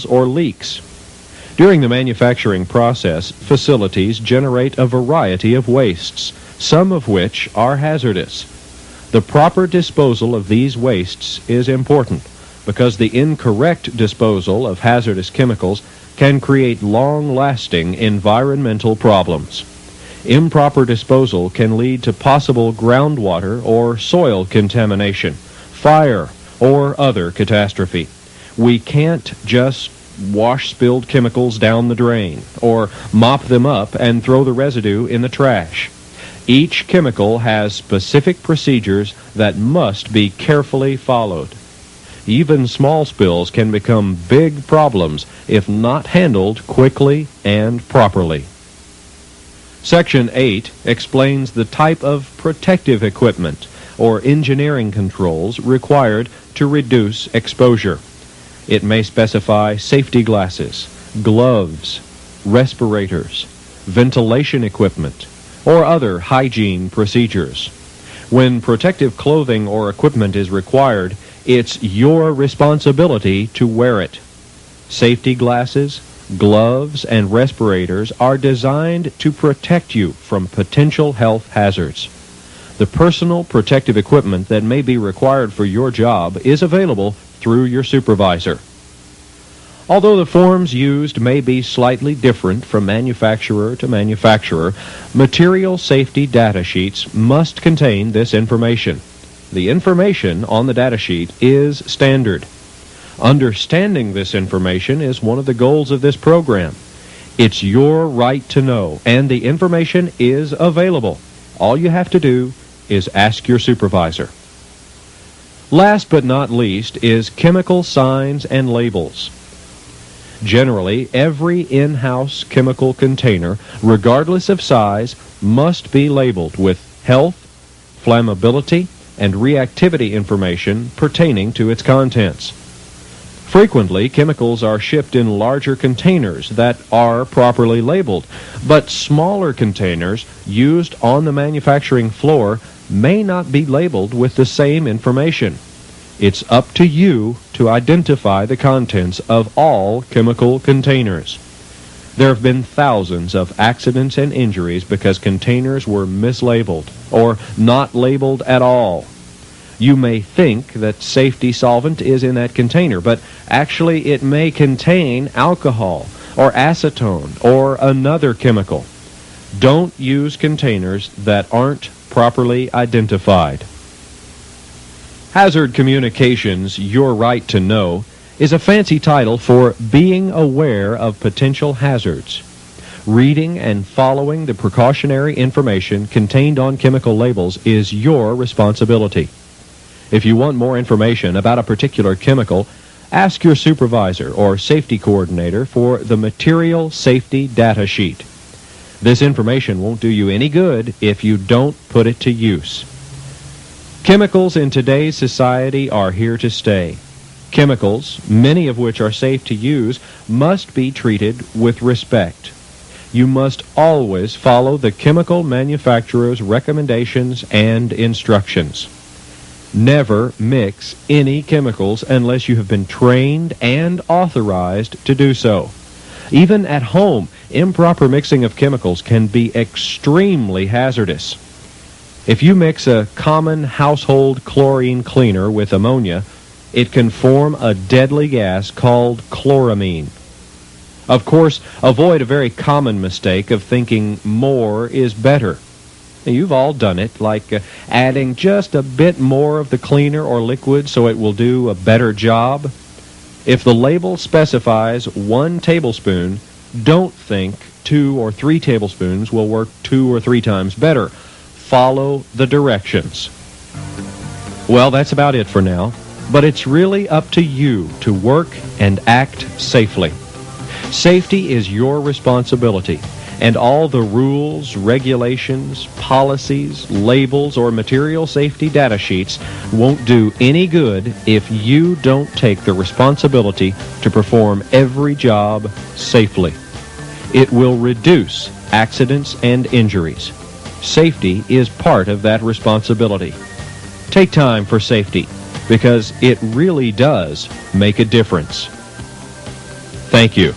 or leaks. During the manufacturing process, facilities generate a variety of wastes, some of which are hazardous. The proper disposal of these wastes is important because the incorrect disposal of hazardous chemicals can create long-lasting environmental problems. Improper disposal can lead to possible groundwater or soil contamination, fire, or other catastrophe. We can't just wash spilled chemicals down the drain or mop them up and throw the residue in the trash. Each chemical has specific procedures that must be carefully followed. Even small spills can become big problems if not handled quickly and properly. Section 8 explains the type of protective equipment or engineering controls required to reduce exposure. It may specify safety glasses, gloves, respirators, ventilation equipment, or other hygiene procedures. When protective clothing or equipment is required, it's your responsibility to wear it. Safety glasses, gloves, and respirators are designed to protect you from potential health hazards. The personal protective equipment that may be required for your job is available through your supervisor. Although the forms used may be slightly different from manufacturer to manufacturer, material safety data sheets must contain this information. The information on the data sheet is standard. Understanding this information is one of the goals of this program. It's your right to know, and the information is available. All you have to do is ask your supervisor. Last but not least is chemical signs and labels. Generally, every in-house chemical container, regardless of size, must be labeled with health, flammability, and reactivity information pertaining to its contents. Frequently, chemicals are shipped in larger containers that are properly labeled, but smaller containers used on the manufacturing floor may not be labeled with the same information. It's up to you to identify the contents of all chemical containers. There have been thousands of accidents and injuries because containers were mislabeled or not labeled at all. You may think that safety solvent is in that container, but actually it may contain alcohol or acetone or another chemical. Don't use containers that aren't properly identified. Hazard Communications, Your Right to Know, is a fancy title for being aware of potential hazards. Reading and following the precautionary information contained on chemical labels is your responsibility. If you want more information about a particular chemical, ask your supervisor or safety coordinator for the Material Safety Data Sheet. This information won't do you any good if you don't put it to use. Chemicals in today's society are here to stay. Chemicals, many of which are safe to use, must be treated with respect. You must always follow the chemical manufacturer's recommendations and instructions. Never mix any chemicals unless you have been trained and authorized to do so. Even at home, improper mixing of chemicals can be extremely hazardous. If you mix a common household chlorine cleaner with ammonia, it can form a deadly gas called chloramine. Of course, avoid a very common mistake of thinking more is better. You've all done it, like adding just a bit more of the cleaner or liquid so it will do a better job. If the label specifies 1 tablespoon, don't think 2 or 3 tablespoons will work 2 or 3 times better. Follow the directions. Well, that's about it for now, but it's really up to you to work and act safely. Safety is your responsibility, and all the rules, regulations, policies, labels, or material safety data sheets won't do any good if you don't take the responsibility to perform every job safely. It will reduce accidents and injuries. Safety is part of that responsibility. Take time for safety, because it really does make a difference. Thank you.